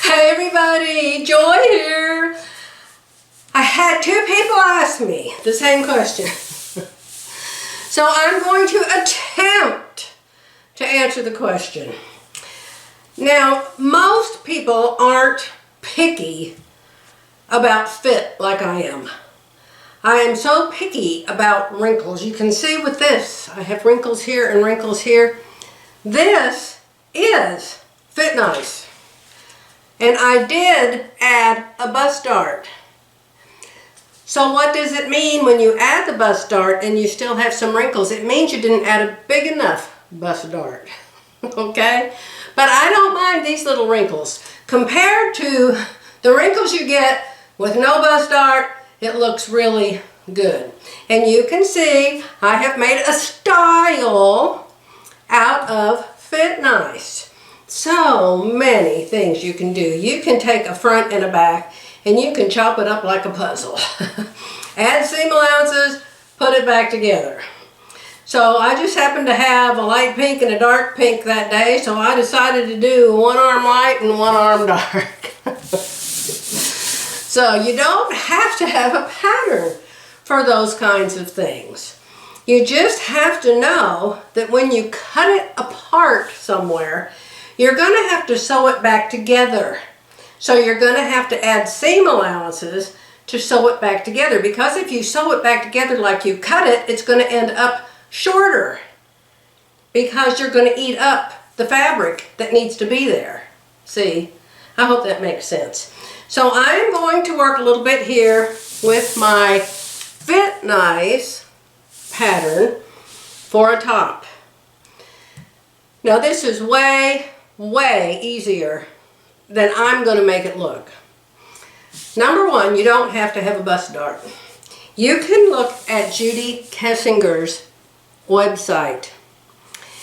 Hey everybody, Joy here. I had two people ask me the same question. So I'm going to attempt to answer the question. Now, most people aren't picky about fit like I am. I am so picky about wrinkles. You can see with this, I have wrinkles here and wrinkles here. This is Fit Nice. And I did add a bust dart. So what does it mean when you add the bust dart and you still have some wrinkles? It means you didn't add a big enough bust dart. Okay? But I don't mind these little wrinkles. Compared to the wrinkles you get with no bust dart, it looks really good. And you can see I have made a style out of Fit Nice. So many things you can do. You can take a front and a back and you can chop it up like a puzzle. Add seam allowances, put it back together. So I just happened to have a light pink and a dark pink that day, so I decided to do one arm light and one arm dark. So you don't have to have a pattern for those kinds of things. You just have to know that when you cut it apart somewhere, you're going to have to sew it back together. So you're going to have to add seam allowances to sew it back together, because if you sew it back together like you cut it, it's going to end up shorter because you're going to eat up the fabric that needs to be there. See? I hope that makes sense. So I'm going to work a little bit here with my Fit Nice pattern for a top. Now this is way easier than I'm going to make it look. Number one, you don't have to have a bust dart. You can look at Judy Kessinger's website.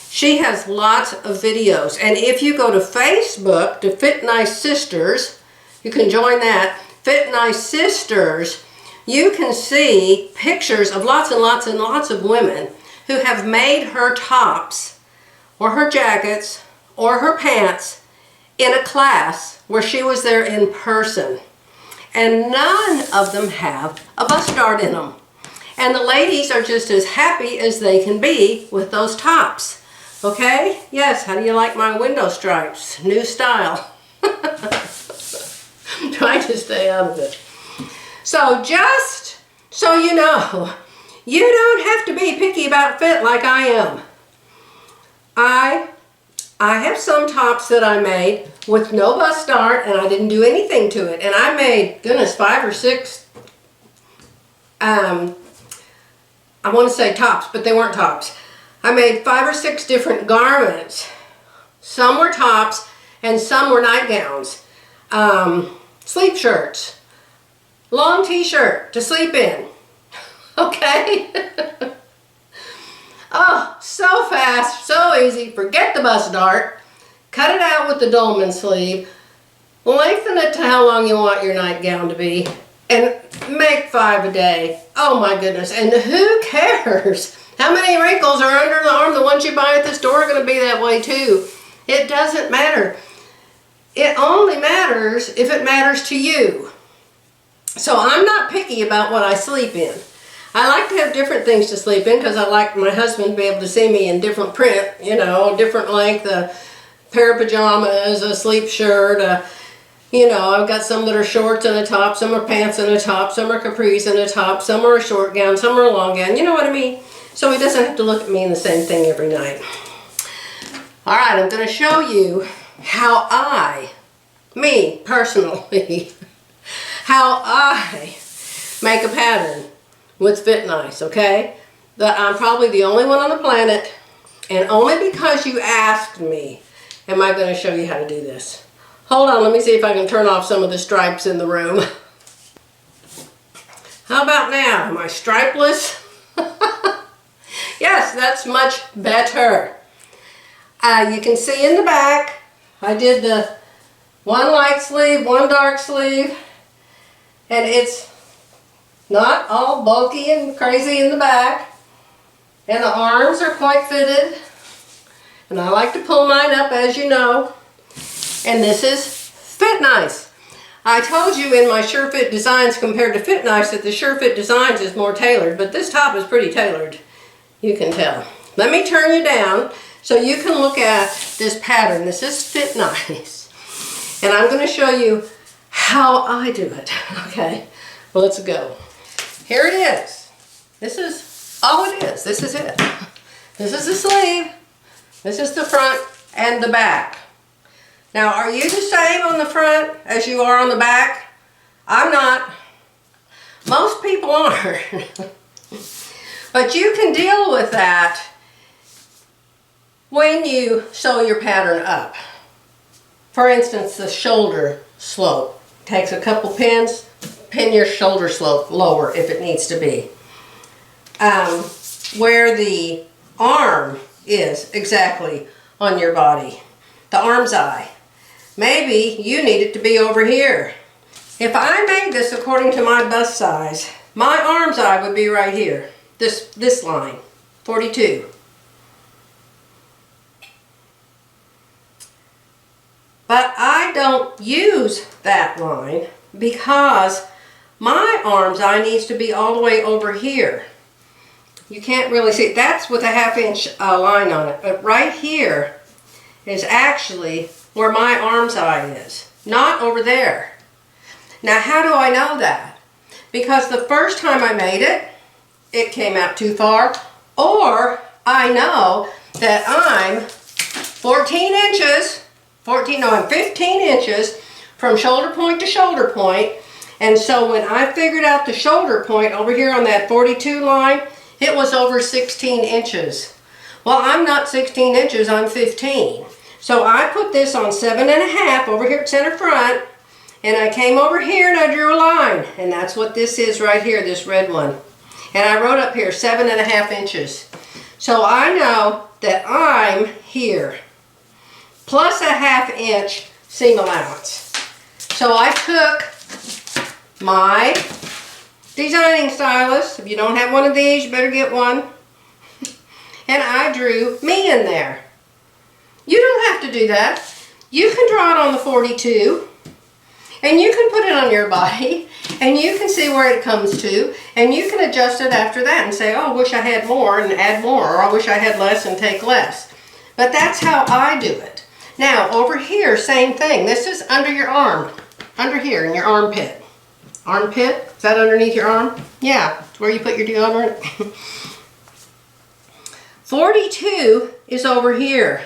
She has lots of videos, and if you go to Facebook to Fit Nice Sisters, you can join that, Fit Nice Sisters, you can see pictures of lots and lots and lots of women who have made her tops or her jackets or her pants in a class where she was there in person. And none of them have a bust dart in them. And the ladies are just as happy as they can be with those tops. Okay? Yes, how do you like my window stripes? New style. Trying to stay out of it. So just so you know, you don't have to be picky about fit like I am. I have some tops that I made with no bust dart, and I didn't do anything to it. And I made, goodness, 5 or 6, I want to say tops, but they weren't tops. I made 5 or 6 different garments. Some were tops, and some were nightgowns. Sleep shirts. Long t-shirt to sleep in. Okay? Oh, so fast, so easy. Forget the bust dart. Cut it out with the dolman sleeve. Lengthen it to how long you want your nightgown to be. And make 5 a day. Oh my goodness. And who cares? How many wrinkles are under the arm? The ones you buy at the store are going to be that way too. It doesn't matter. It only matters if it matters to you. So I'm not picky about what I sleep in. I like to have different things to sleep in because I like my husband to be able to see me in different print, you know, different length, a pair of pajamas, a sleep shirt, you know, I've got some that are shorts and a top, some are pants and a top, some are capris and a top, some are a short gown, some are a long gown, you know what I mean? So he doesn't have to look at me in the same thing every night. All right, I'm going to show you how me personally, how I make a pattern with Fit Nice, okay? That I'm probably the only one on the planet, and only because you asked me am I going to show you how to do this. Hold on, let me see if I can turn off some of the stripes in the room. How about now? Am I stripeless? Yes, that's much better. You can see in the back, I did the one light sleeve, one dark sleeve, and it's not all bulky and crazy in the back. And the arms are quite fitted. And I like to pull mine up, as you know. And this is Fit Nice. I told you in my Sure Fit Designs compared to Fit Nice that the Sure Fit Designs is more tailored, but this top is pretty tailored. You can tell. Let me turn you down so you can look at this pattern. This is Fit Nice. And I'm going to show you how I do it. Okay, well, let's go. Here it is. This is all it is. This is it. This is the sleeve. This is the front and the back. Now, are you the same on the front as you are on the back? I'm not. Most people aren't. But you can deal with that when you sew your pattern up. For instance, the shoulder slope. Takes a couple pins, pin your shoulder slope lower if it needs to be. Where the arm is exactly on your body, the arm's eye. Maybe you need it to be over here. If I made this according to my bust size, my arm's eye would be right here. This line, 42. But I don't use that line because my arm's eye needs to be all the way over here. You can't really see it. That's with a 1/2 inch line on it. But right here is actually where my arm's eye is, not over there. Now, how do I know that? Because the first time I made it, it came out too far, or I know that I'm 15 inches from shoulder point to shoulder point. And so when I figured out the shoulder point over here on that 42 line, it was over 16 inches. Well, I'm not 16 inches, I'm 15. So I put this on 7.5 over here at center front, and I came over here and I drew a line. And that's what this is right here, this red one. And I wrote up here 7.5 inches. So I know that I'm here, plus a 1/2 inch seam allowance. So I took my designing stylus. If you don't have one of these, you better get one. And I drew me in there. You don't have to do that. You can draw it on the 42, and you can put it on your body, and you can see where it comes to, and you can adjust it after that and say, oh, I wish I had more and add more, or I wish I had less and take less. But that's how I do it. Now, over here, same thing. This is under your arm, under here in your armpit. Armpit? Is that underneath your arm? Yeah, it's where you put your deodorant. 42 is over here.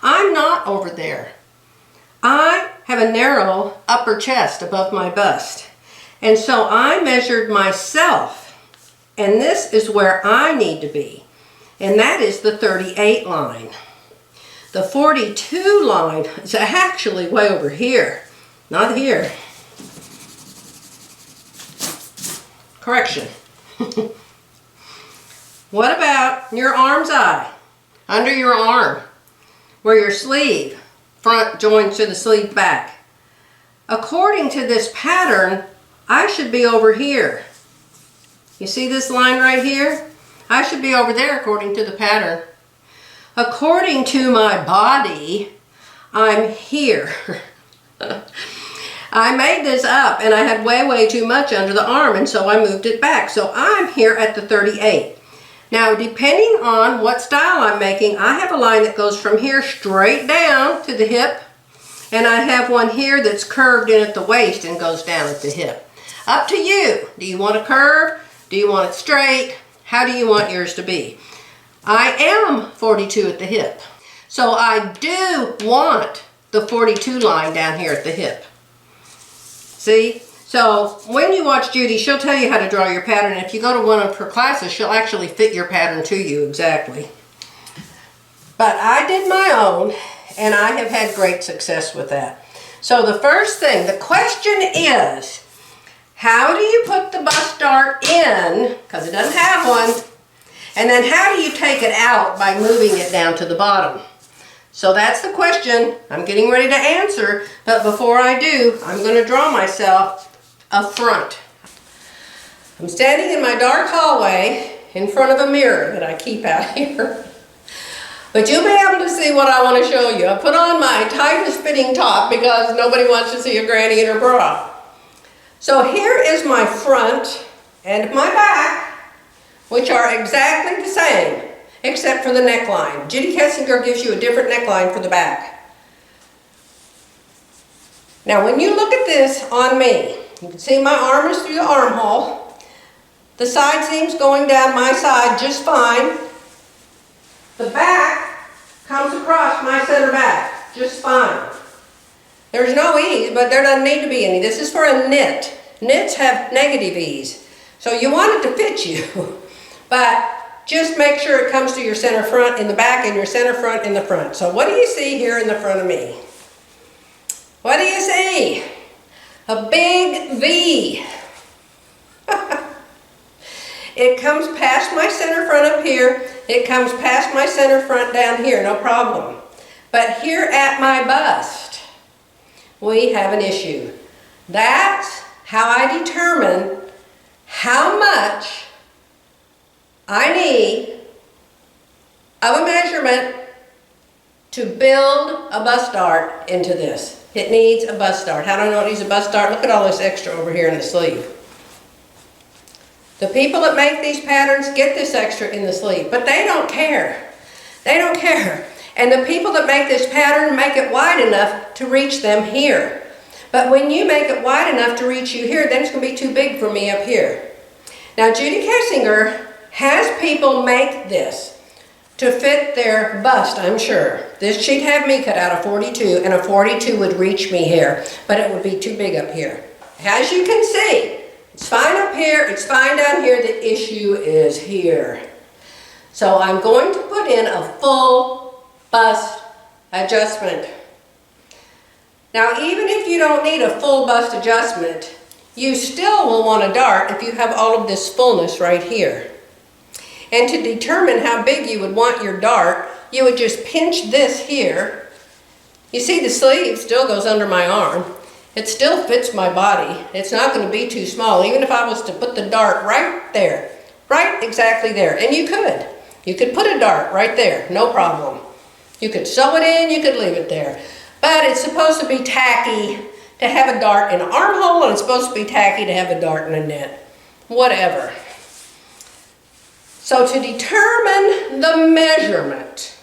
I'm not over there. I have a narrow upper chest above my bust. And so I measured myself. And this is where I need to be. And that is the 38 line. The 42 line is actually way over here, not here. Correction. What about your arm's eye? Under your arm, where your sleeve front joins to the sleeve back. According to this pattern, I should be over here. You see this line right here? I should be over there according to the pattern. According to my body, I'm here. I made this up and I had way too much under the arm, and so I moved it back. So I'm here at the 38. Now, depending on what style I'm making, I have a line that goes from here straight down to the hip, and I have one here that's curved in at the waist and goes down at the hip. Up to you. Do you want a curve? Do you want it straight? How do you want yours to be? I am 42 at the hip, so I do want the 42 line down here at the hip. See? So when you watch Judy, she'll tell you how to draw your pattern. If you go to one of her classes, she'll actually fit your pattern to you exactly. But I did my own, and I have had great success with that. So the first thing, the question is, how do you put the bust dart in, because it doesn't have one, and then how do you take it out by moving it down to the bottom? So that's the question I'm getting ready to answer, but before I do, I'm going to draw myself a front. I'm standing in my dark hallway in front of a mirror that I keep out here. But you'll be able to see what I want to show you. I put on my tightest fitting top because nobody wants to see a granny in her bra. So here is my front and my back, which are exactly the same, except for the neckline. Judy Kessinger gives you a different neckline for the back. Now when you look at this on me, you can see my arm is through the armhole. The side seam's going down my side just fine. The back comes across my center back just fine. There's no ease, but there doesn't need to be any. This is for a knit. Knits have negative ease. So you want it to fit you, but just make sure it comes to your center front in the back and your center front in the front. So what do you see here in the front of me? What do you see? A big V. It comes past my center front up here. It comes past my center front down here, no problem. But here at my bust, we have an issue. That's how I determine how much I need of a measurement to build a bust dart into this. It needs a bust dart. How do I know it needs a bust dart? Look at all this extra over here in the sleeve. The people that make these patterns get this extra in the sleeve, but they don't care. They don't care. And the people that make this pattern make it wide enough to reach them here. But when you make it wide enough to reach you here, then it's going to be too big for me up here. Now Judy Kessinger has people make this to fit their bust, I'm sure. She'd have me cut out a 42, and a 42 would reach me here, but it would be too big up here. As you can see, it's fine up here, it's fine down here, the issue is here. So I'm going to put in a full bust adjustment. Now even if you don't need a full bust adjustment, you still will want a dart if you have all of this fullness right here. And to determine how big you would want your dart, you would just pinch this here. You see the sleeve still goes under my arm. It still fits my body. It's not going to be too small, even if I was to put the dart right there, right exactly there. And you could. You could put a dart right there, no problem. You could sew it in, you could leave it there. But it's supposed to be tacky to have a dart in an armhole, and it's supposed to be tacky to have a dart in a knit. Whatever. So to determine the measurement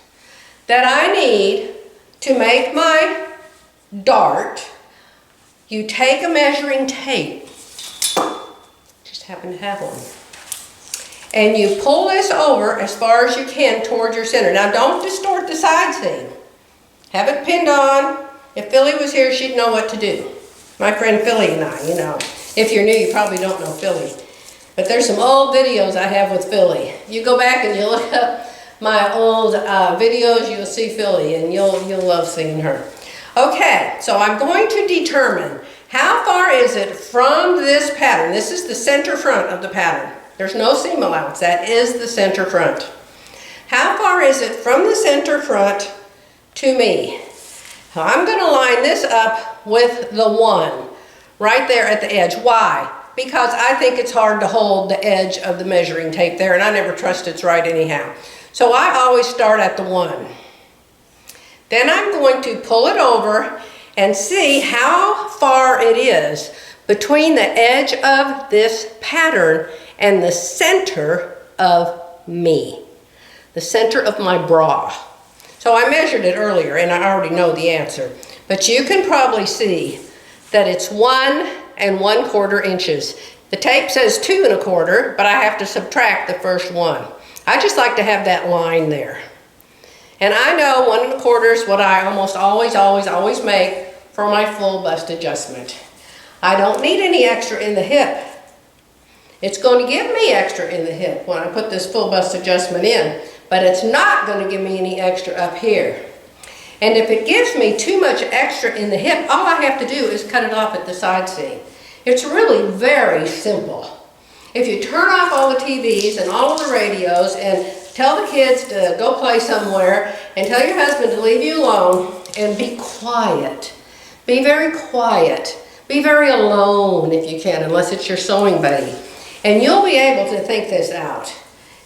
that I need to make my dart, you take a measuring tape, just happen to have one, and you pull this over as far as you can toward your center. Now don't distort the side seam. Have it pinned on. If Philly was here, she'd know what to do. My friend Philly and I, you know. If you're new, you probably don't know Philly. But there's some old videos I have with Philly. You go back and you look up my old videos, you'll see Philly, and you'll love seeing her. Okay, so I'm going to determine how far is it from this pattern. This is the center front of the pattern. There's no seam allowance. That is the center front. How far is it from the center front to me? Now I'm going to line this up with the 1 right there at the edge. Why? Because I think it's hard to hold the edge of the measuring tape there, and I never trust it's right anyhow. So I always start at the 1. Then I'm going to pull it over and see how far it is between the edge of this pattern and the center of me, the center of my bra. So I measured it earlier and I already know the answer, but you can probably see that it's 1 1/4 inches. The tape says 2 1/4, but I have to subtract the first 1. I just like to have that line there. And I know 1 1/4 is what I almost always make for my full bust adjustment. I don't need any extra in the hip. It's going to give me extra in the hip when I put this full bust adjustment in, but it's not going to give me any extra up here. And if it gives me too much extra in the hip, all I have to do is cut it off at the side seam. It's really very simple. If you turn off all the TVs and all of the radios and tell the kids to go play somewhere and tell your husband to leave you alone and be quiet. Be very quiet. Be very alone if you can, unless it's your sewing buddy. And you'll be able to think this out.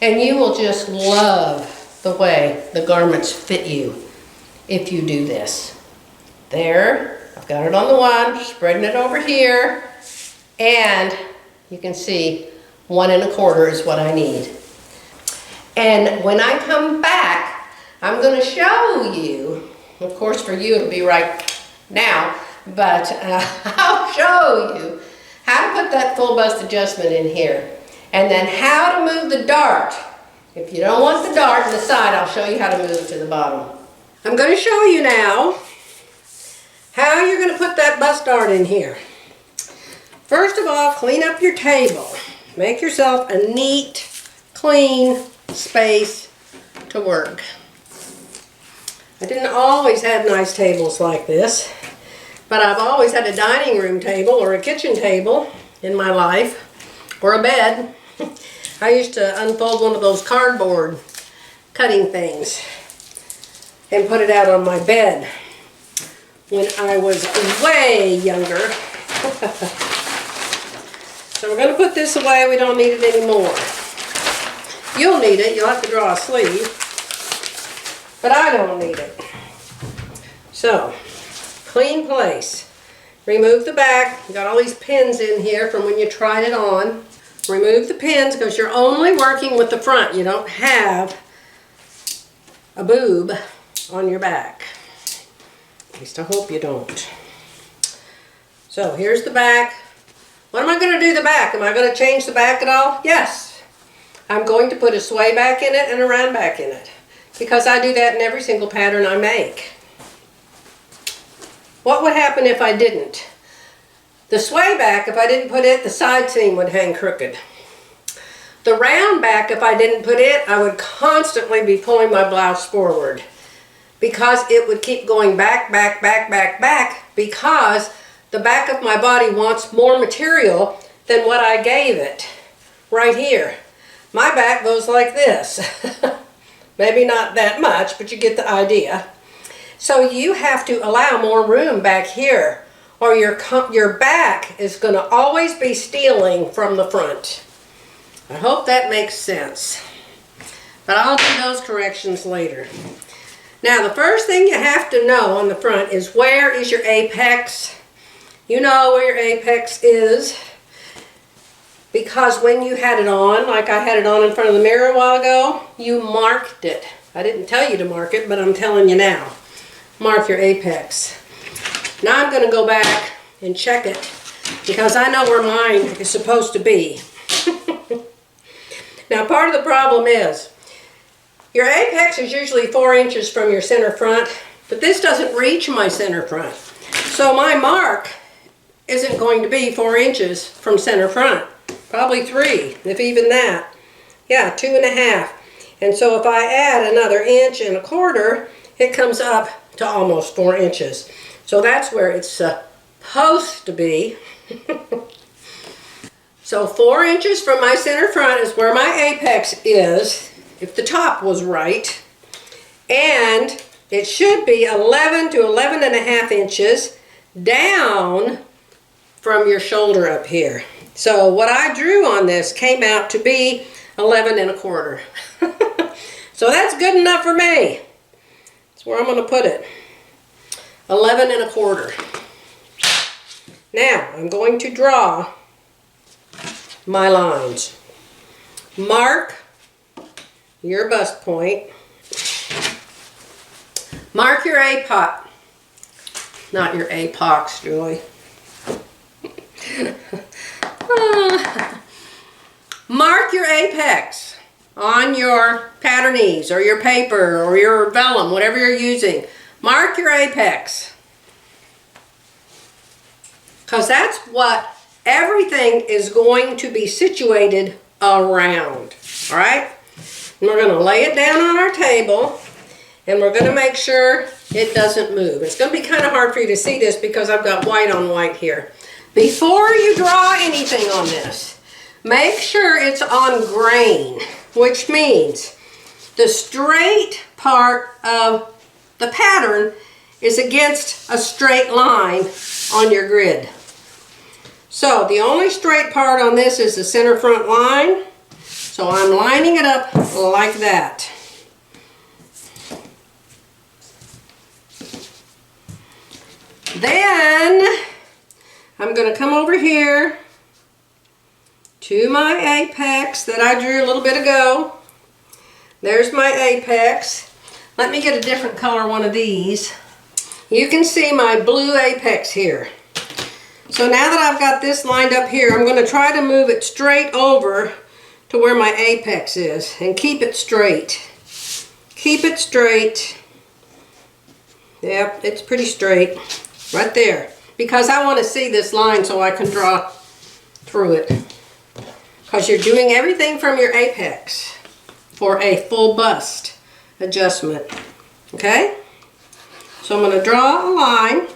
And you will just love the way the garments fit you if you do this. There, I've got it on the one, spreading it over here, and you can see 1 1/4 is what I need. And when I come back, I'm going to show you, of course for you it'll be right now, but I'll show you how to put that full bust adjustment in here. And then how to move the dart. If you don't want the dart in the side, I'll show you how to move it to the bottom. I'm going to show you now how you're going to put that bust dart in here. First of all, clean up your table. Make yourself a neat, clean space to work. I didn't always have nice tables like this, but I've always had a dining room table or a kitchen table in my life, or a bed. I used to unfold one of those cardboard cutting things and put it out on my bed when I was way younger. So we're going to put this away. We don't need it anymore. You'll need it. You'll have to draw a sleeve. But I don't need it. So, clean place. Remove the back. You got all these pins in here from when you tried it on. Remove the pins because you're only working with the front. You don't have a boob on your back. At least I hope you don't. So here's the back. What am I going to do the back? Am I going to change the back at all? Yes. I'm going to put a sway back in it and a round back in it because I do that in every single pattern I make. What would happen if I didn't? The sway back, if I didn't put it, the side seam would hang crooked. The round back, if I didn't put it, I would constantly be pulling my blouse forward because it would keep going back, back, back, back, back because the back of my body wants more material than what I gave it right here. My back goes like this. Maybe not that much, but you get the idea. So you have to allow more room back here or your back is going to always be stealing from the front. I hope that makes sense. But I'll do those corrections later. Now the first thing you have to know on the front is where is your apex. You know where your apex is because when you had it on, like I had it on in front of the mirror a while ago, you marked it. I didn't tell you to mark it, but I'm telling you now. Mark your apex. Now I'm going to go back and check it because I know where mine is supposed to be. Now part of the problem is your apex is usually 4 inches from your center front, but this doesn't reach my center front. So my mark isn't going to be 4 inches from center front. Probably 3, if even that. Yeah, 2.5. And so if I add another 1.25 inches, it comes up to almost 4 inches. So that's where it's supposed to be. So 4 inches from my center front is where my apex is, if the top was right. And it should be 11 to 11.5 inches down from your shoulder up here. So what I drew on this came out to be 11.25. So that's good enough for me. That's where I'm going to put it. 11.25. Now I'm going to draw my lines. Mark your bust point. Mark your apox. Not your apox, Julie. Mark your apex on your patternese or your paper or your vellum, whatever you're using. Mark your apex. Because that's what everything is going to be situated around. Alright? And we're going to lay it down on our table and we're going to make sure it doesn't move. It's going to be kind of hard for you to see this because I've got white on white here. Before you draw anything on this, make sure it's on grain, which means the straight part of the pattern is against a straight line on your grid. So the only straight part on this is the center front line. So I'm lining it up like that. Then I'm going to come over here to my apex that I drew a little bit ago. There's my apex. Let me get a different color one of these. You can see my blue apex here. So now that I've got this lined up here, I'm going to try to move it straight over to where my apex is and keep it straight. Keep it straight. Yep, it's pretty straight. Right there. Because I want to see this line so I can draw through it. Because you're doing everything from your apex for a full bust adjustment. Okay? So I'm going to draw a line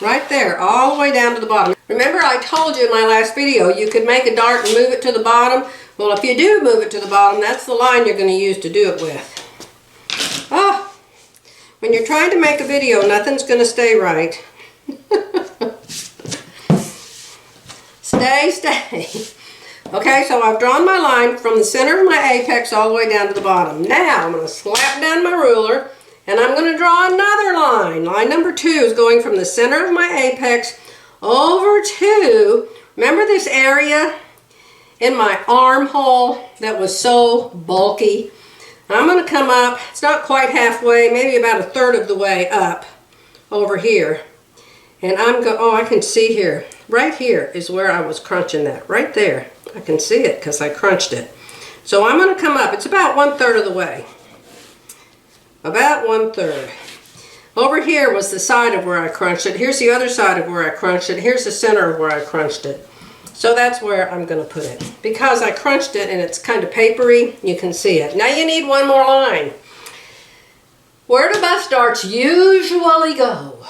right there, all the way down to the bottom. Remember I told you in my last video you could make a dart and move it to the bottom? Well, if you do move it to the bottom, that's the line you're going to use to do it with. Oh, when you're trying to make a video, nothing's going to stay right. Stay. Okay, so I've drawn my line from the center of my apex all the way down to the bottom. Now I'm going to slap down my ruler and I'm going to draw another line. Line number 2 is going from the center of my apex over to, remember this area in my armhole that was so bulky? I'm going to come up, it's not quite halfway, maybe about a third of the way up over here. And I'm going, oh, I can see here. Right here is where I was crunching that. Right there. I can see it because I crunched it. So I'm going to come up. It's about 1/3 of the way. About 1/3. Over here was the side of where I crunched it. Here's the other side of where I crunched it. Here's the center of where I crunched it. So that's where I'm going to put it. Because I crunched it and it's kind of papery, you can see it. Now you need one more line. Where do bust darts usually go?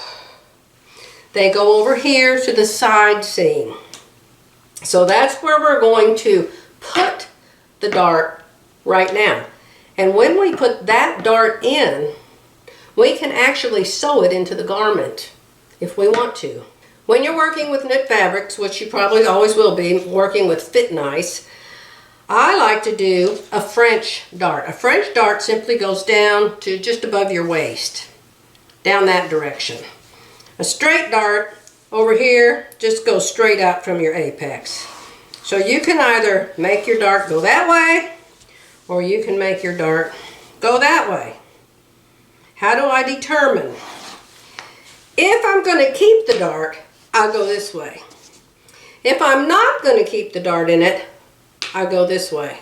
They go over here to the side seam. So that's where we're going to put the dart right now. And when we put that dart in, we can actually sew it into the garment if we want to. When you're working with knit fabrics, which you probably always will be, working with Fit Nice, I like to do a French dart. A French dart simply goes down to just above your waist, down that direction. A straight dart over here just goes straight out from your apex. So you can either make your dart go that way, or you can make your dart go that way. How do I determine? If I'm going to keep the dart, I'll go this way. If I'm not going to keep the dart in it, I'll go this way.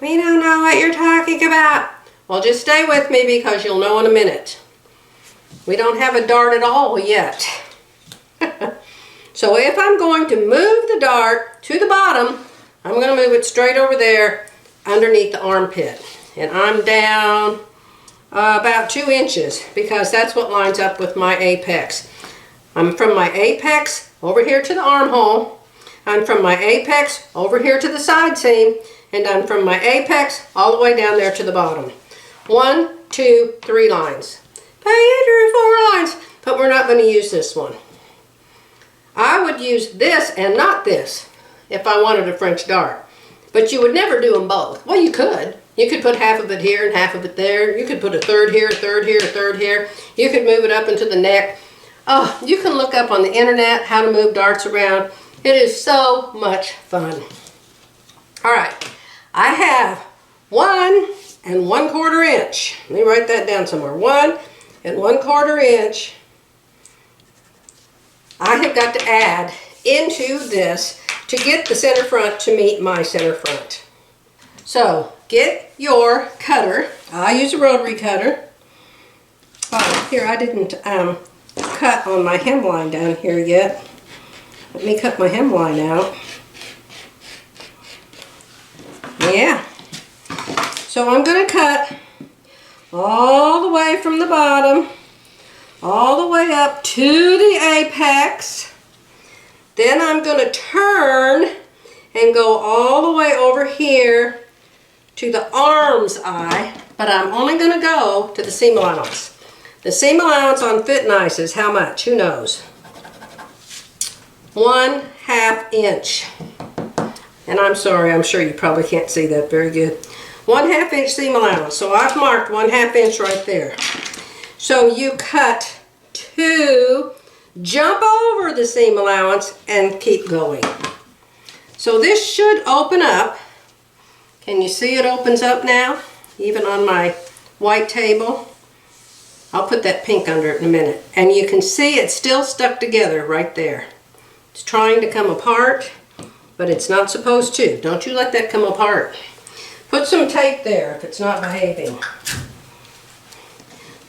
We don't know what you're talking about. Well, just stay with me because you'll know in a minute. We don't have a dart at all yet. So if I'm going to move the dart to the bottom, I'm going to move it straight over there underneath the armpit. And I'm down about 2 inches because that's what lines up with my apex. I'm from my apex over here to the armhole. I'm from my apex over here to the side seam. And I'm from my apex all the way down there to the bottom. 1, 2, 3 lines. But I drew 4 lines, but we're not going to use this one. I would use this and not this if I wanted a French dart. But you would never do them both. Well, you could. You could put half of it here and half of it there. You could put a third here, a third here, a third here. You could move it up into the neck. Oh, you can look up on the internet how to move darts around. It is so much fun. All right, I have 1 1/4 inch. Let me write that down somewhere. 1 1/4 inch. I have got to add into this to get the center front to meet my center front. So get your cutter. I use a rotary cutter. Oh, here I didn't cut on my hemline down here yet. Let me cut my hemline out. Yeah. So I'm going to cut all the way from the bottom, all the way up to the apex. Then I'm going to turn and go all the way over here to the arm's eye, but I'm only going to go to the seam allowance. The seam allowance on Fit Nice is how much? Who knows? 1/2 inch. And I'm sorry, I'm sure you probably can't see that very good. 1/2 inch seam allowance. So I've marked 1/2 inch right there. So you cut 2, jump over the seam allowance, and keep going. So this should open up. Can you see it opens up now? Even on my white table. I'll put that pink under it in a minute. And you can see it's still stuck together right there. It's trying to come apart, but it's not supposed to. Don't you let that come apart. Put some tape there if it's not behaving.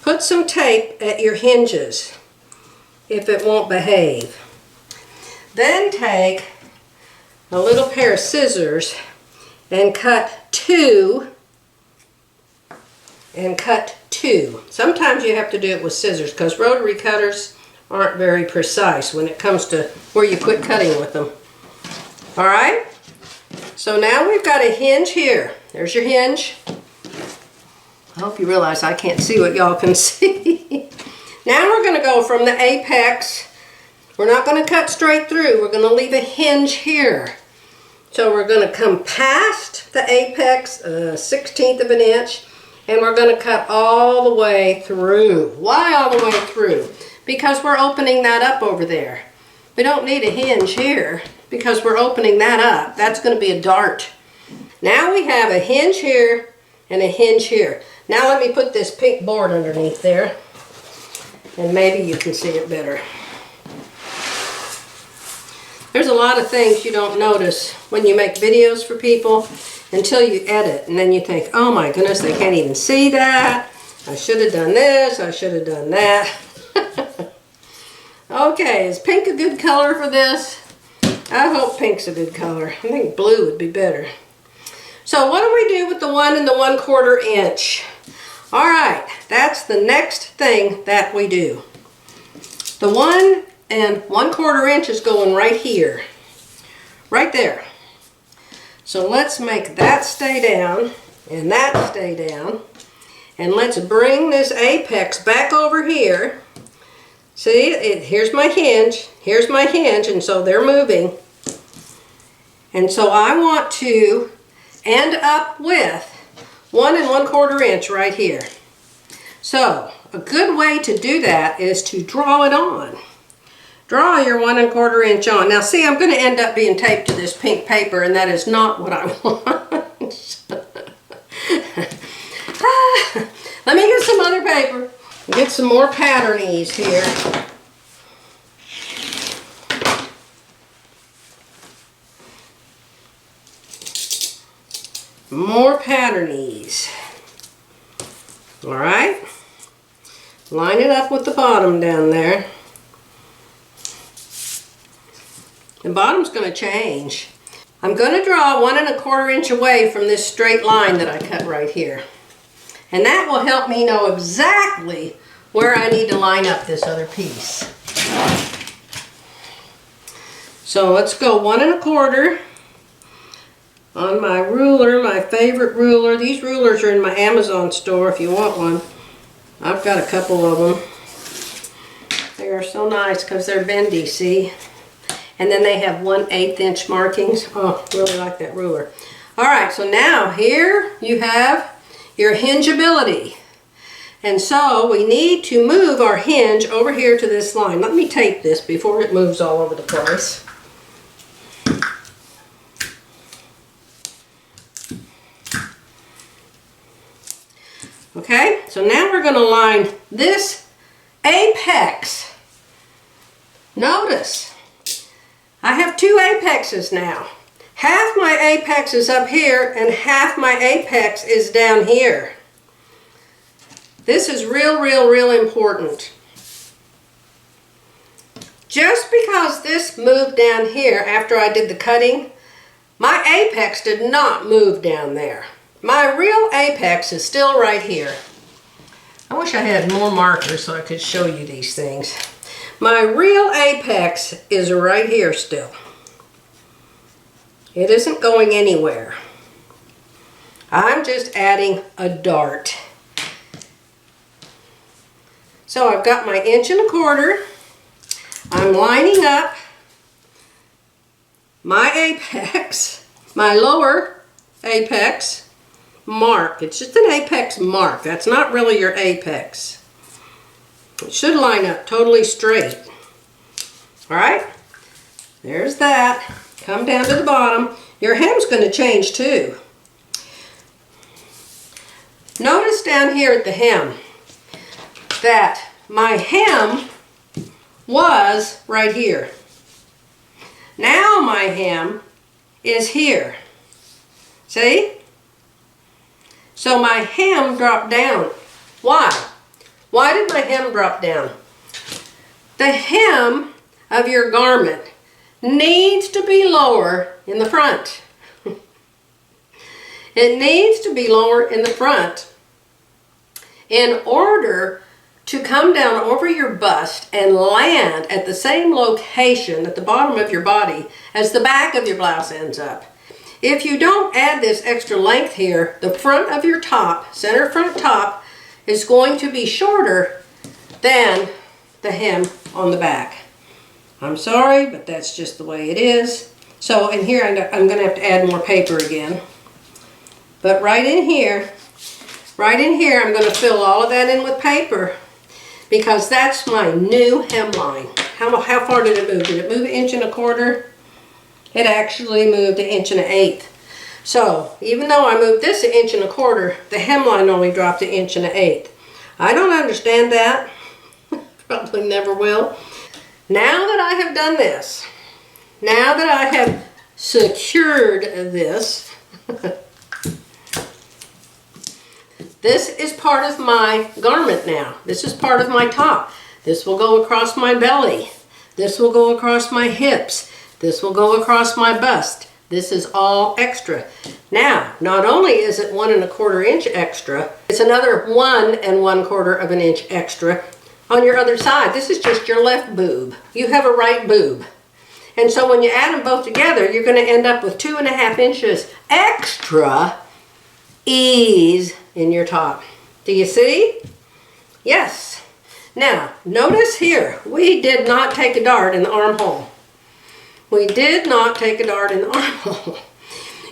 Put some tape at your hinges if it won't behave. Then take a little pair of scissors and cut 2 and cut 2. Sometimes you have to do it with scissors because rotary cutters aren't very precise when it comes to where you quit cutting with them. All right? So now we've got a hinge here. There's your hinge. I hope you realize I can't see what y'all can see. Now we're going to go from the apex. We're not going to cut straight through. We're going to leave a hinge here. So we're going to come past the apex, 1/16 of an inch, and we're going to cut all the way through. Why all the way through? Because we're opening that up over there. We don't need a hinge here because we're opening that up. That's going to be a dart. Now we have a hinge here and a hinge here. Now let me put this pink board underneath there, and maybe you can see it better. There's a lot of things you don't notice when you make videos for people until you edit, and then you think, oh my goodness, they can't even see that. I should have done this, I should have done that. Okay, is pink a good color for this? I hope pink's a good color. I think blue would be better. So what do we do with the 1 and the 1/4 inch? All right, that's the next thing that we do. The 1 and 1/4 inch is going right here, right there. So let's make that stay down and that stay down. And let's bring this apex back over here. See, here's my hinge, and so they're moving. And so I want to end up with 1 and 1/4 inch right here. So a good way to do that is to draw it on. Draw your 1 1/4 inch on. Now see, I'm going to end up being taped to this pink paper, and that is not what I want. Let me get some other paper. Get some more pattern ease here. More pattern ease. All right. Line it up with the bottom down there. The bottom's going to change. I'm going to draw 1 1/4 inch away from this straight line that I cut right here. And that will help me know exactly where I need to line up this other piece. So let's go 1 1/4 on my ruler, my favorite ruler. These rulers are in my Amazon store if you want one. I've got a couple of them. They are so nice because they're bendy, see? And then they have 1/8 inch markings. Oh, really like that ruler. All right, so now here you have your hingeability. And so we need to move our hinge over here to this line. Let me tape this before it moves all over the place. Okay, so now we're going to line this apex. Notice, I have 2 apexes now. Half my apex is up here and half my apex is down here. This is real important. Just because this moved down here after I did the cutting, my apex did not move down there. My real apex is still right here. I wish I had more markers so I could show you these things. My real apex is right here still. It isn't going anywhere. I'm just adding a dart. So I've got my 1 1/4. I'm lining up my apex, my lower apex mark. It's just an apex mark. That's not really your apex. It should line up totally straight. All right, there's that. Come down to the bottom. Your hem's going to change too. Notice down here at the hem that my hem was right here. Now my hem is here. See? So my hem dropped down. Why? Why did my hem drop down? The hem of your garment needs to be lower in the front. It needs to be lower in the front in order to come down over your bust and land at the same location at the bottom of your body as the back of your blouse ends up. If you don't add this extra length here, the front of your top, center front top, is going to be shorter than the hem on the back. I'm sorry, but that's just the way it is. So in here, I'm going to have to add more paper again. But right in here, I'm going to fill all of that in with paper because that's my new hemline. How far did it move? Did it move 1.25 inches? It actually moved 1.1 inches. So even though I moved this 1.25 inches, the hemline only dropped 1.1 inches. I don't understand that. Probably never will. Now that I have done this, now that I have secured this, this is part of my garment now. This is part of my top. This will go across my belly. This will go across my hips. This will go across my bust. This is all extra. Now, not only is it 1.25 inches extra, it's another 1.25 inches extra on your other side. This is just your left boob. You have a right boob. And so when you add them both together, you're going to end up with 2.5 inches extra ease in your top. Do you see? Yes. Now, notice here, we did not take a dart in the armhole. We did not take a dart in the armhole.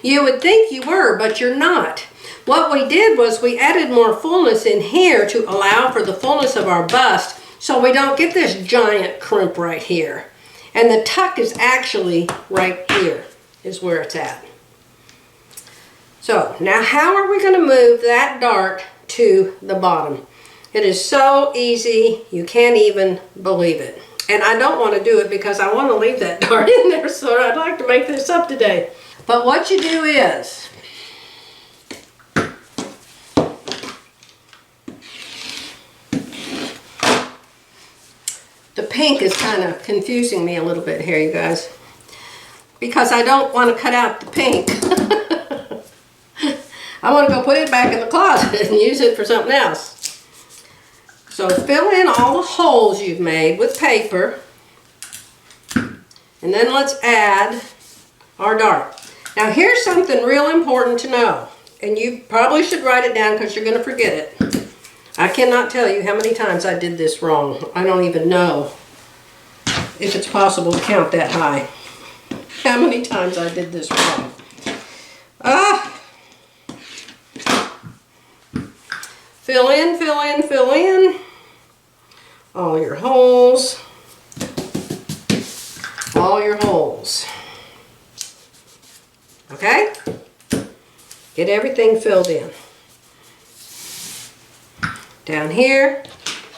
You would think you were, but you're not. What we did was we added more fullness in here to allow for the fullness of our bust so we don't get this giant crimp right here. And the tuck is actually right here, is where it's at. So now how are we going to move that dart to the bottom? It is so easy, you can't even believe it. And I don't want to do it because I want to leave that dart in there, so I'd like to make this up today. But what you do is, the pink is kind of confusing me a little bit here, you guys, because I don't want to cut out the pink. I want to go put it back in the closet and use it for something else. So fill in all the holes you've made with paper, and then let's add our dart. Now here's something real important to know, and you probably should write it down because you're going to forget it. I cannot tell you how many times I did this wrong. I don't even know if it's possible to count that high. How many times I did this wrong. Fill in, fill in, fill in all your holes. All your holes. Okay? Get everything filled in. Down here,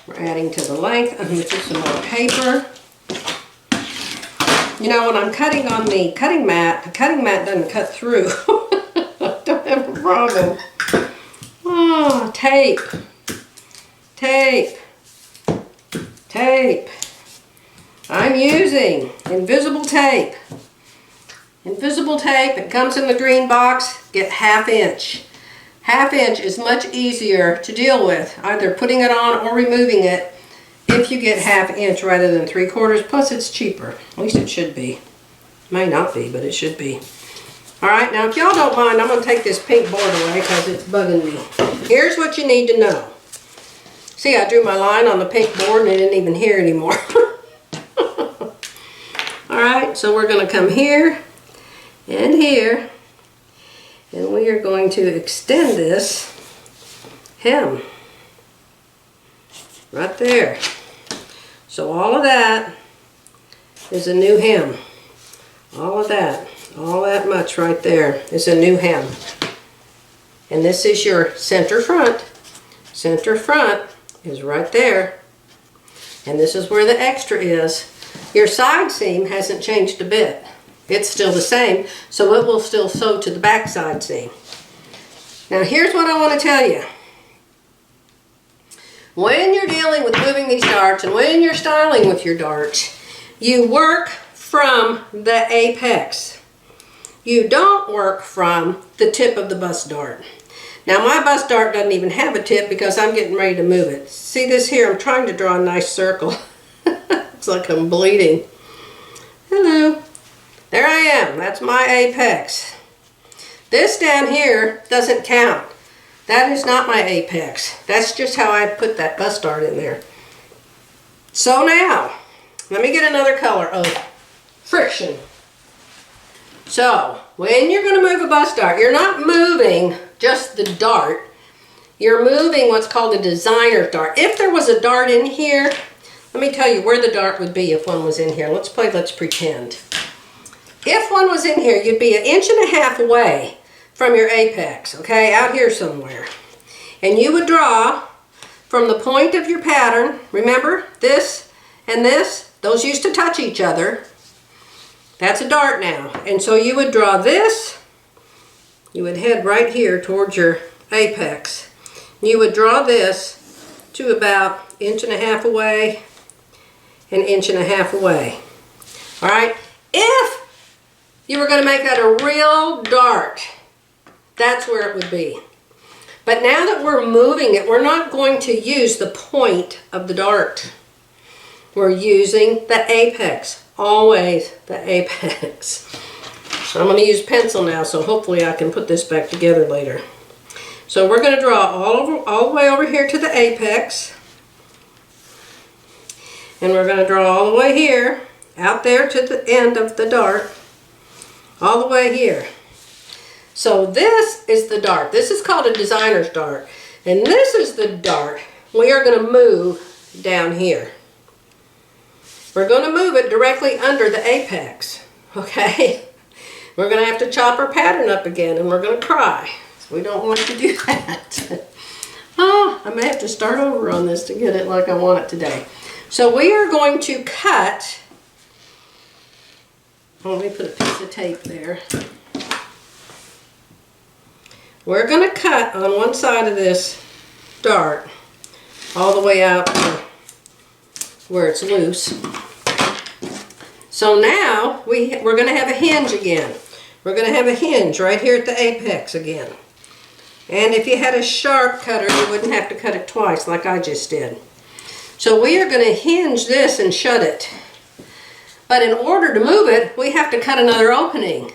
we're adding to the length. I'm going to put some more paper. You know, when I'm cutting on the cutting mat doesn't cut through. I don't have a problem. Oh, tape. Tape. Tape. I'm using invisible tape. Invisible tape, it comes in the green box, get 1/2 inch. 1/2 inch is much easier to deal with, either putting it on or removing it if you get 1/2 inch rather than 3/4, plus it's cheaper. At least it should be. May not be, but it should be. Alright, now if y'all don't mind, I'm going to take this pink board away because it's bugging me. Here's what you need to know. See, I drew my line on the pink board and it isn't even here anymore. Alright, so we're going to come here and here, and we are going to extend this hem right there. So all of that is a new hem. All of that, all that much right there is a new hem. And this is your center front. Center front is right there. And this is where the extra is. Your side seam hasn't changed a bit. It's still the same, so it will still sew to the back side seam. Now here's what I want to tell you. When you're dealing with moving these darts and when you're styling with your darts, you work from the apex. You don't work from the tip of the bust dart. Now my bust dart doesn't even have a tip because I'm getting ready to move it. See this here? I'm trying to draw a nice circle. It's like I'm bleeding. Hello. There I am. That's my apex. This down here doesn't count. That is not my apex. That's just how I put that bust dart in there. So now, let me get another color of friction. So, when you're going to move a bust dart, you're not moving just the dart. You're moving what's called a designer dart. If there was a dart in here, let me tell you where the dart would be if one was in here. Let's pretend. If one was in here, you'd be 1.5 inches away from your apex, okay, out here somewhere. And you would draw from the point of your pattern, remember, this and this, those used to touch each other. That's a dart now. And so you would draw this, you would head right here towards your apex. You would draw this to about 1.5 inches away and 1.5 inches away. All right, if you were going to make that a real dart, that's where it would be. But now that we're moving it, we're not going to use the point of the dart. We're using the apex. Always the apex. I'm going to use pencil now, so hopefully I can put this back together later. So we're going to draw all the way over here to the apex. And we're going to draw all the way here, out there to the end of the dart, all the way here. So this is the dart. This is called a designer's dart. And this is the dart we are going to move down here. We're going to move it directly under the apex, okay? We're going to have to chop our pattern up again and we're going to cry. So we don't want to do that. Oh, I may have to start over on this to get it like I want it today. So we are going to cut, let me put a piece of tape there. We're going to cut on one side of this dart all the way out to where it's loose. So now we're going to have a hinge again. We're going to have a hinge right here at the apex again. And if you had a sharp cutter, you wouldn't have to cut it twice like I just did. So we are going to hinge this and shut it. But in order to move it, we have to cut another opening.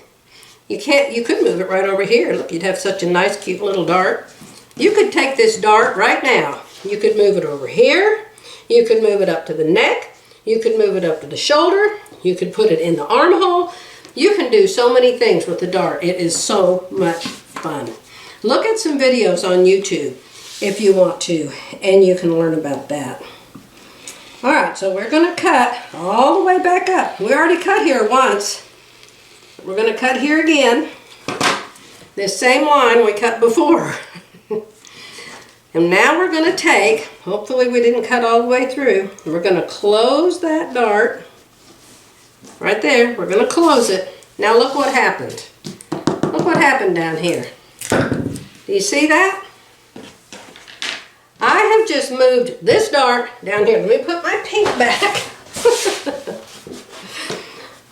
You could move it right over here. Look, you'd have such a nice, cute little dart. You could take this dart right now. You could move it over here. You could move it up to the neck. You could move it up to the shoulder. You could put it in the armhole. You can do so many things with the dart. It is so much fun. Look at some videos on YouTube if you want to, and you can learn about that. All right, so we're going to cut all the way back up. We already cut here once. We're going to cut here again. This same line we cut before. And now we're going to take, hopefully we didn't cut all the way through, and we're going to close that dart right there. We're going to close it. Now look what happened. Look what happened down here. Do you see that? I have just moved this dart down here. Let me put my pink back.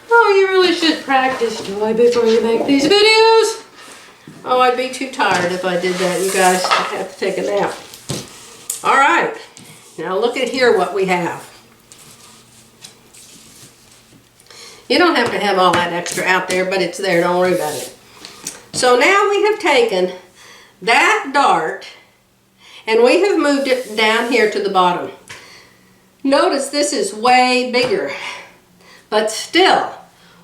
Oh, you really should practice, Joy, before you make these videos. Oh, I'd be too tired if I did that, you guys. I'd have to take a nap. All right. Now look at here what we have. You don't have to have all that extra out there, but it's there. Don't worry about it. So now we have taken that dart and we have moved it down here to the bottom. Notice this is way bigger, but still,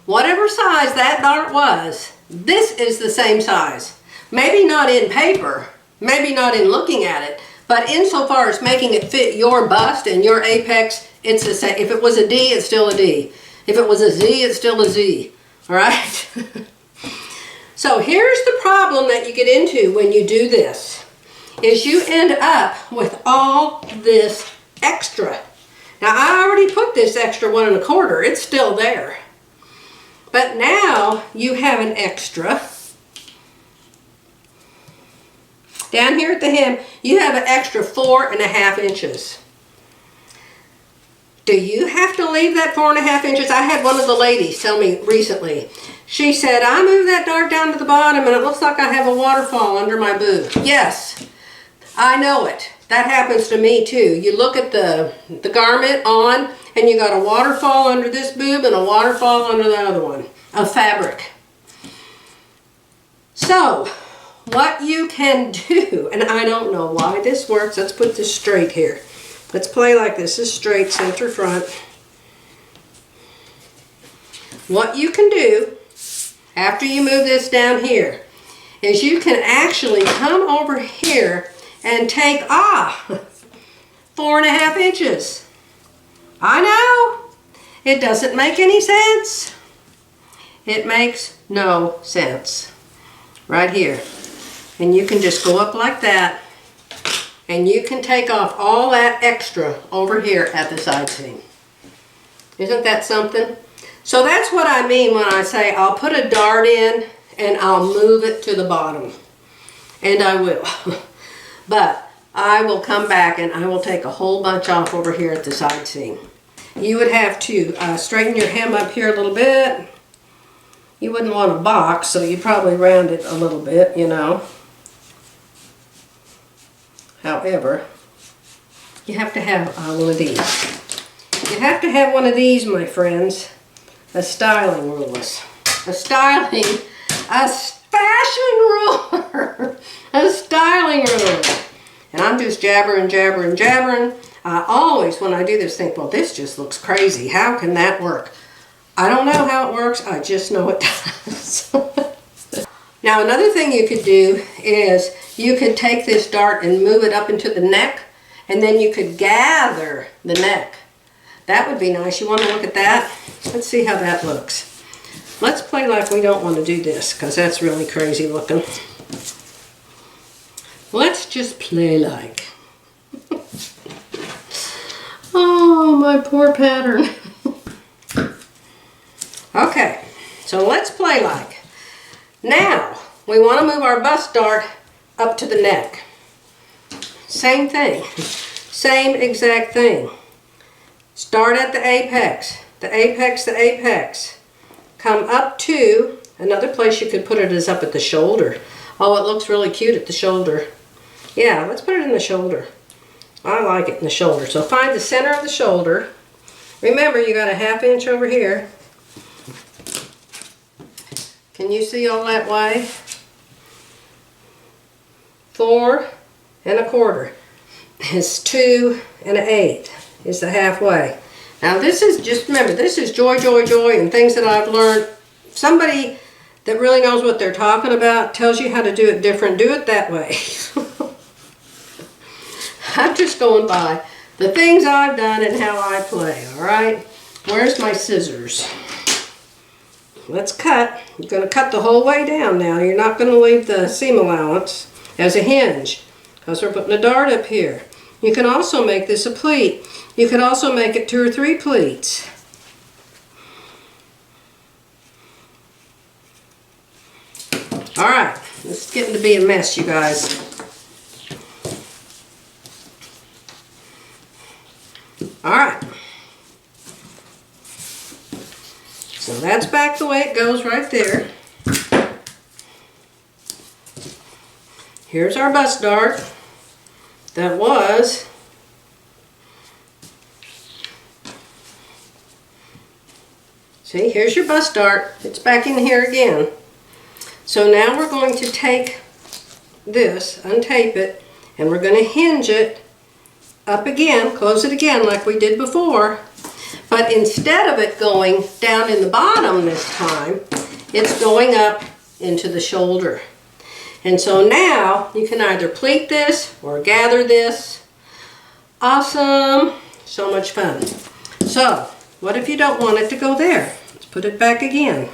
whatever size that dart was, this is the same size. Maybe not in paper, maybe not in looking at it, but insofar as making it fit your bust and your apex, it's the same. If it was a D, it's still a D. If it was a Z, it's still a Z. All right? So here's the problem that you get into when you do this, is you end up with all this extra. Now I already put this extra 1 1/4, it's still there. But now you have an extra. Down here at the hem, you have an extra 4 1/2 inches. Do you have to leave that 4 1/2 inches? I had one of the ladies tell me recently. She said, I moved that dart down to the bottom and it looks like I have a waterfall under my boob. Yes, I know it. That happens to me too. You look at the garment on and you got a waterfall under this boob and a waterfall under the other one of fabric. So, what you can do, and I don't know why this works. Let's put this straight here. Let's play like this. This is straight, center front. What you can do after you move this down here is you can actually come over here and take 4 1/2 inches. I know it doesn't make any sense. It makes no sense. Right here. And you can just go up like that and you can take off all that extra over here at the side seam. Isn't that something? So that's what I mean when I say I'll put a dart in and I'll move it to the bottom. And I will. But I will come back and I will take a whole bunch off over here at the side seam. You would have to straighten your hem up here a little bit. You wouldn't want a box, so you'd probably round it a little bit, you know. However, you have to have one of these. You have to have one of these, my friends. A styling ruler. A fashion ruler. A styling ruler. And I'm just jabbering. I always, when I do this, think, well, this just looks crazy. How can that work? I don't know how it works. I just know it does. Now, another thing you could do is you could take this dart and move it up into the neck, and then you could gather the neck. That would be nice. You want to look at that? Let's see how that looks. Let's play like we don't want to do this, because that's really crazy looking. Let's just play like. Oh, my poor pattern. Okay, so let's play like. Now, we want to move our bust dart up to the neck. Same thing. Same exact thing. Start at the apex. The apex, the apex. Come up to, another place you could put it is up at the shoulder. Oh, it looks really cute at the shoulder. Yeah, let's put it in the shoulder. I like it in the shoulder. So find the center of the shoulder. Remember, you got a 1/2 inch over here. Can you see all that way? 4 1/4 is 2 1/8 is the halfway. Now this is, just remember, this is joy, and things that I've learned. Somebody that really knows what they're talking about tells you how to do it different. Do it that way. I'm just going by the things I've done and how I play, all right? Where's my scissors? Let's cut. You're going to cut the whole way down now. You're not going to leave the seam allowance as a hinge, because we're putting a dart up here. You can also make this a pleat. You could also make it 2 or 3 pleats. All right, this is getting to be a mess, you guys. All right. So that's back the way it goes right there. Here's our bust dart. That was see, here's your bust dart. It's back in here again. So now we're going to take this, untape it, and we're going to hinge it up again, close it again like we did before. But instead of it going down in the bottom this time, it's going up into the shoulder. And so now you can either pleat this or gather this. Awesome. So much fun. So, what if you don't want it to go there? Let's put it back again.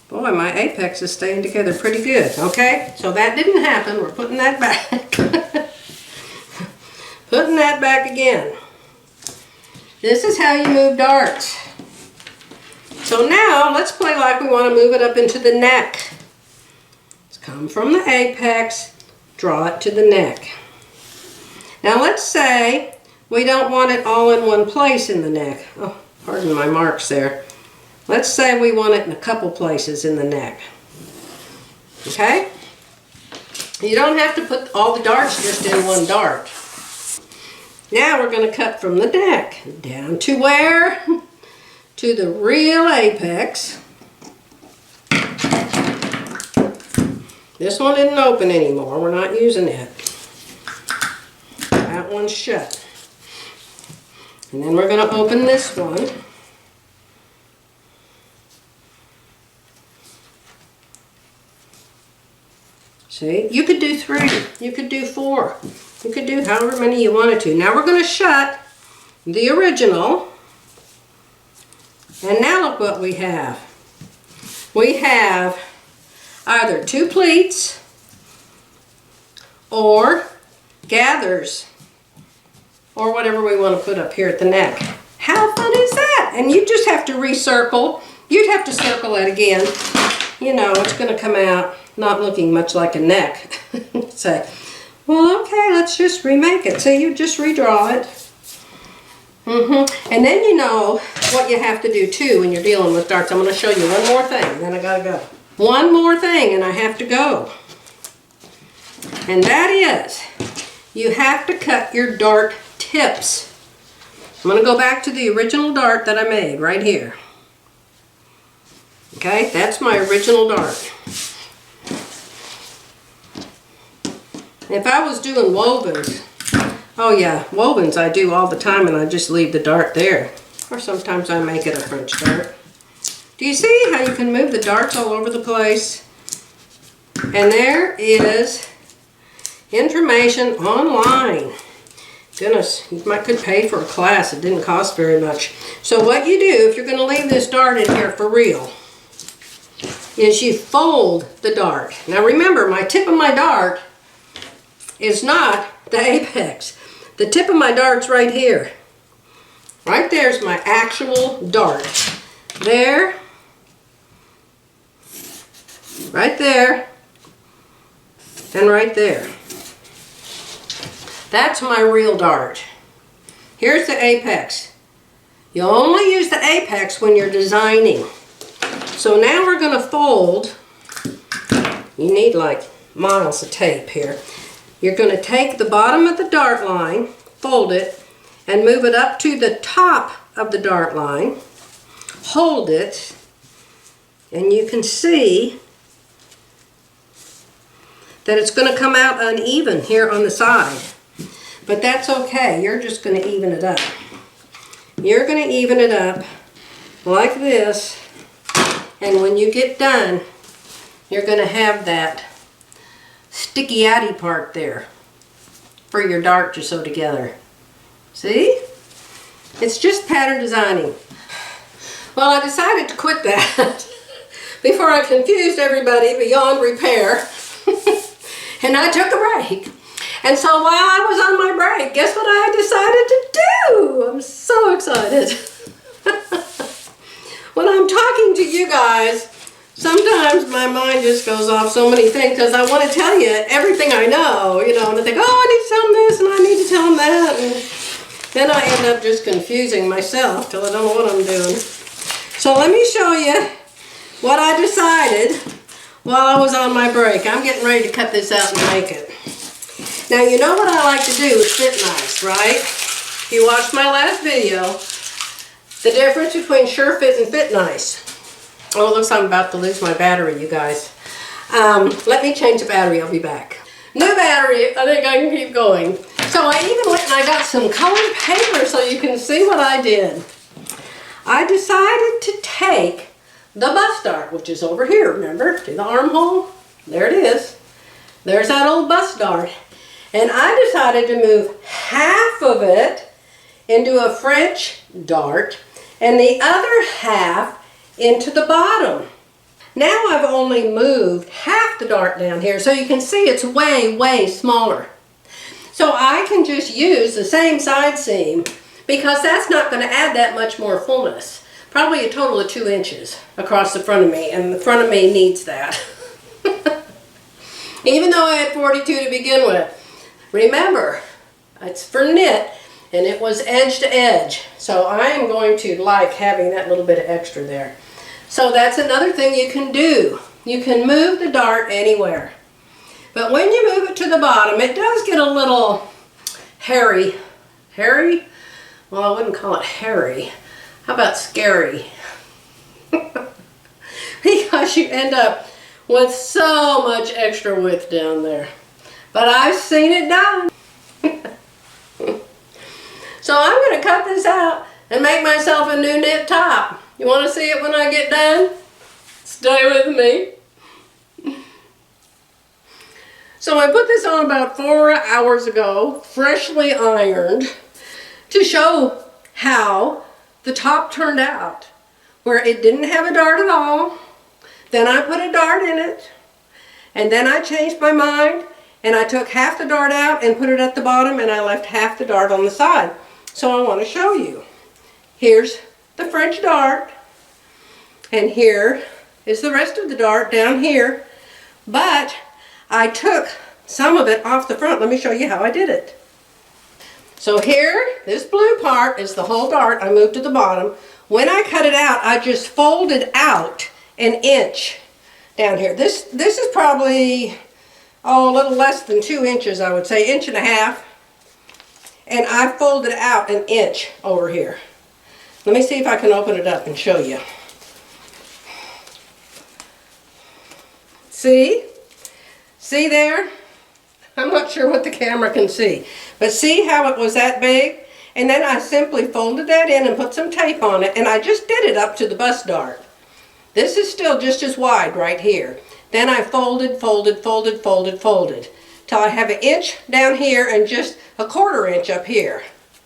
Boy, my apex is staying together pretty good. Okay, so that didn't happen. We're putting that back. Putting that back again. This is how you move darts. So now, let's play like we want to move it up into the neck. Let's come from the apex, draw it to the neck. Now let's say we don't want it all in one place in the neck. Oh, pardon my marks there. Let's say we want it in a couple places in the neck. Okay? You don't have to put all the darts just in one dart. Now we're going to cut from the neck down to where? To the real apex. This one didn't open anymore. We're not using it. That one's shut. And then we're going to open this one. See, you could do 3, you could do 4, you could do however many you wanted to. Now we're going to shut the original, and now look what we have. We have either 2 pleats or gathers or whatever we want to put up here at the neck. How fun is that? And you just have to recircle. You'd have to circle it again. You know, it's going to come out not looking much like a neck. Say, well, okay, let's just remake it. So you just redraw it. And then you know what you have to do too when you're dealing with darts. I'm going to show you one more thing, and then I got to go. One more thing, and I have to go. And that is, you have to cut your dart tips. I'm going to go back to the original dart that I made right here. Okay, that's my original dart. If I was doing wovens, oh yeah, wovens I do all the time, and I just leave the dart there. Or sometimes I make it a French dart. Do you see how you can move the darts all over the place? And there is information online. Goodness, you could pay for a class. It didn't cost very much. So what you do, if you're going to leave this dart in here for real, is you fold the dart. Now remember, my tip of my dart is not the apex. The tip of my dart's right here. Right there's my actual dart. There. Right there. And right there. That's my real dart. Here's the apex. You only use the apex when you're designing. So now we're going to fold. You need like miles of tape here. You're going to take the bottom of the dart line, fold it, and move it up to the top of the dart line. Hold it, and you can see that it's going to come out uneven here on the side. But that's okay. You're just going to even it up. You're going to even it up like this. And when you get done, you're going to have that sticky-outy part there for your dart to sew together. See? It's just pattern designing. Well, I decided to quit that before I confused everybody beyond repair. And I took a break. And so while I was on my break, guess what I decided to do? I'm so excited. When I'm talking to you guys, sometimes my mind just goes off so many things because I want to tell you everything I know, you know, and I think, oh, I need to tell them this and I need to tell them that. And then I end up just confusing myself till I don't know what I'm doing. So let me show you what I decided while I was on my break. I'm getting ready to cut this out and make it. Now, you know what I like to do is fit nice, right? If you watched my last video, the difference between sure fit and fit nice. Oh, it looks like I'm about to lose my battery, you guys. Let me change the battery, I'll be back. New battery, I think I can keep going. So I even went and I got some colored paper so you can see what I did. I decided to take the bust dart, which is over here, remember? See the armhole? There it is. There's that old bust dart. And I decided to move half of it into a French dart and the other half into the bottom. Now I've only moved half the dart down here, so you can see it's way, way smaller. So I can just use the same side seam because that's not going to add that much more fullness. Probably a total of 2 inches across the front of me, and the front of me needs that. Even though I had 42 to begin with. Remember, it's for knit, and it was edge to edge. So I am going to like having that little bit of extra there. So that's another thing you can do. You can move the dart anywhere. But when you move it to the bottom, it does get a little hairy. Hairy? Well, I wouldn't call it hairy. How about scary? Because you end up with so much extra width down there. But I've seen it done. So I'm going to cut this out and make myself a new knit top. You want to see it when I get done? Stay with me. So I put this on about 4 hours ago, freshly ironed, to show how the top turned out, where it didn't have a dart at all. Then I put a dart in it, and then I changed my mind, and I took half the dart out and put it at the bottom, and I left half the dart on the side. So I want to show you. Here's the French dart, and here is the rest of the dart down here, but I took some of it off the front. Let me show you how I did it. So here, this blue part is the whole dart. I moved to the bottom. When I cut it out, I just folded out an inch down here. This is probably, a little less than 2 inches, I would say, 1.5 inches. And I folded out an inch over here. Let me see if I can open it up and show you. See? See there? I'm not sure what the camera can see. But see how it was that big? And then I simply folded that in and put some tape on it, and I just did it up to the bust dart. This is still just as wide right here. Then I folded, folded, folded, folded, folded, till I have an inch down here and just a 1/4 inch up here.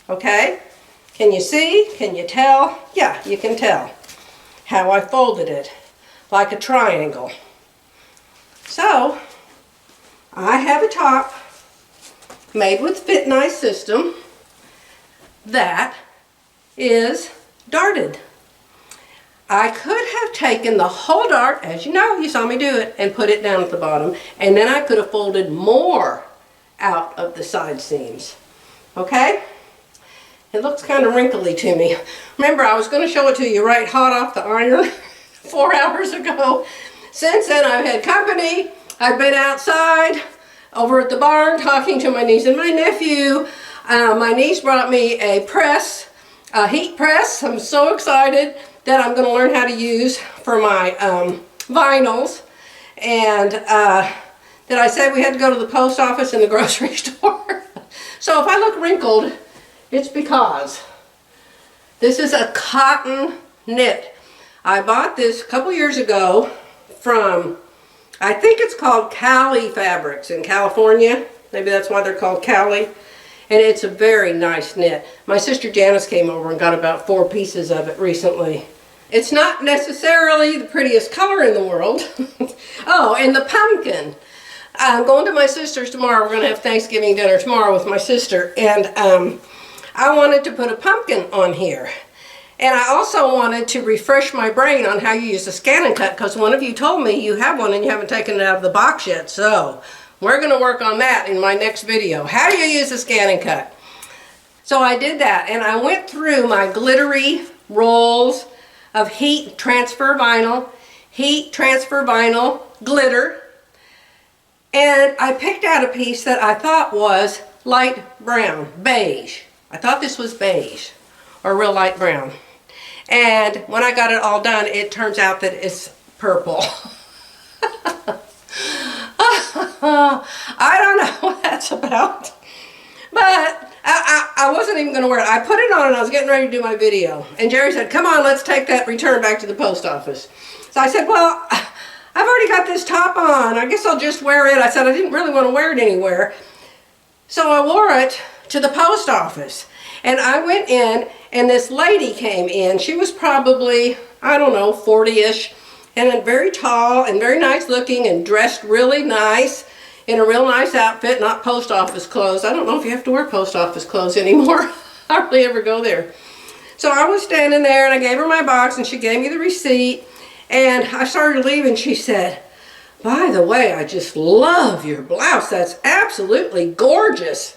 Okay? Can you see? Can you tell? Yeah, you can tell how I folded it, like a triangle. So, I have a top made with Fit Nice system that is darted. I could have taken the whole dart, as you know, you saw me do it, and put it down at the bottom, and then I could have folded more out of the side seams. Okay? It looks kind of wrinkly to me. Remember, I was going to show it to you right hot off the iron 4 hours ago. Since then, I've had company. I've been outside over at the barn talking to my niece and my nephew. My niece brought me a press, a heat press. I'm so excited that I'm going to learn how to use for my vinyls. And did I say we had to go to the post office and the grocery store? So if I look wrinkled, it's because this is a cotton knit. I bought this a couple years ago from, I think it's called Cali Fabrics in California. Maybe that's why they're called Cali. And it's a very nice knit. My sister Janice came over and got about 4 pieces of it recently. It's not necessarily the prettiest color in the world. Oh, and the pumpkin. I'm going to my sister's tomorrow. We're going to have Thanksgiving dinner tomorrow with my sister. And I wanted to put a pumpkin on here. And I also wanted to refresh my brain on how you use a scan and cut, because one of you told me you have one and you haven't taken it out of the box yet. So we're going to work on that in my next video. How do you use a scan and cut? So I did that, and I went through my glittery rolls of heat transfer vinyl, glitter, and I picked out a piece that I thought was light brown, beige. I thought this was beige, or real light brown. And when I got it all done, it turns out that it's purple. I don't know what that's about, but I wasn't even going to wear it. I put it on and I was getting ready to do my video. And Jerry said, come on, let's take that return back to the post office. So I said, well, I've already got this top on. I guess I'll just wear it. I said I didn't really want to wear it anywhere. So I wore it to the post office. And I went in, and this lady came in. She was probably, I don't know, 40-ish, and very tall and very nice looking and dressed really nice in a real nice outfit, not post office clothes. I don't know if you have to wear post office clothes anymore. I hardly ever go there. So I was standing there, and I gave her my box, and she gave me the receipt, and I started leaving. She said, "By the way, I just love your blouse. That's absolutely gorgeous."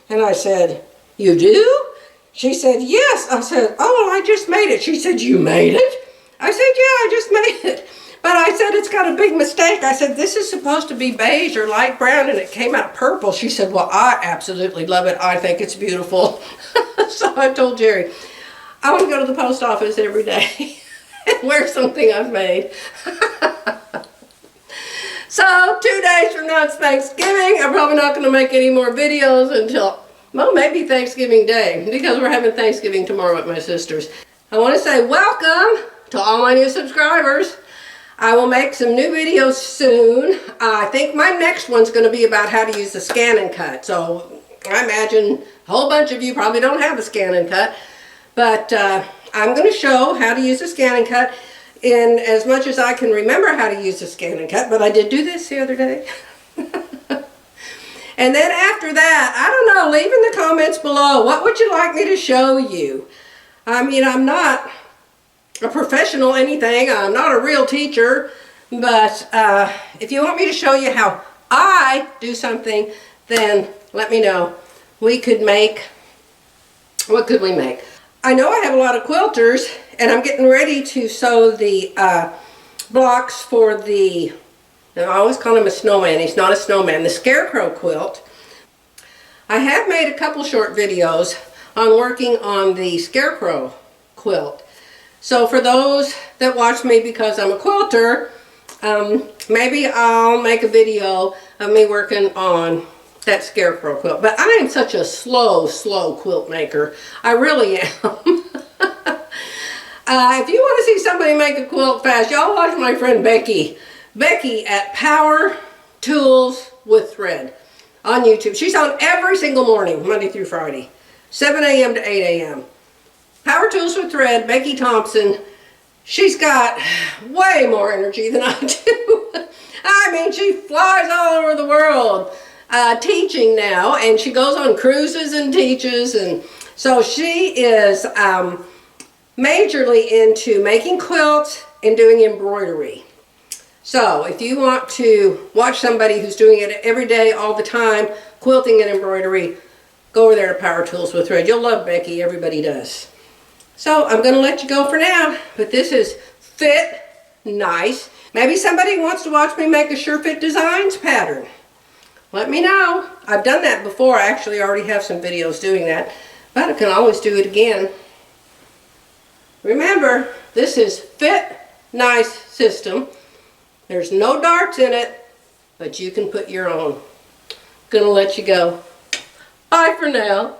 And I said, "You do?" She said, "Yes." I said, "Oh, well, I just made it." She said, "You made it?" I said, "Yeah, I just made it." But I said, "It's got a big mistake." I said, "This is supposed to be beige or light brown, and it came out purple." She said, "Well, I absolutely love it. I think it's beautiful." So I told Jerry, I want to go to the post office every day and wear something I've made. So 2 days from now it's Thanksgiving. I'm probably not going to make any more videos until, well, maybe Thanksgiving Day, because we're having Thanksgiving tomorrow at my sister's. I want to say welcome to all my new subscribers. I will make some new videos soon. I think my next one's going to be about how to use the scan and cut. So I imagine a whole bunch of you probably don't have a scan and cut, but I'm going to show how to use a scan and cut in as much as I can remember how to use a scan and cut, but I did do this the other day. And then after that, I don't know, leave in the comments below, what would you like me to show you? I mean, I'm not a professional anything, I'm not a real teacher, but if you want me to show you how I do something, then let me know. We could make, what could we make? I know I have a lot of quilters, and I'm getting ready to sew the blocks for the, I always call him a snowman, he's not a snowman, the scarecrow quilt. I have made a couple short videos on working on the scarecrow quilt. So for those that watch me because I'm a quilter, maybe I'll make a video of me working on that scarecrow quilt. But I am such a slow quilt maker. I really am. If you want to see somebody make a quilt fast, y'all watch my friend Becky. Becky at Power Tools with Thread on YouTube. She's on every single morning, Monday through Friday, 7 a.m. to 8 a.m. Power Tools with Thread, Becky Thompson. She's got way more energy than I do. I mean, she flies all over the world teaching now, and she goes on cruises and teaches, and so she is majorly into making quilts and doing embroidery. So if you want to watch somebody who's doing it every day, all the time, quilting and embroidery, go over there to Power Tools with Thread. You'll love Becky, everybody does. So I'm going to let you go for now, but this is Fit Nice. Maybe somebody wants to watch me make a Sure Fit Designs pattern. Let me know. I've done that before. I actually already have some videos doing that, but I can always do it again. Remember, this is Fit Nice system. There's no darts in it, but you can put your own. Gonna let you go. Bye for now.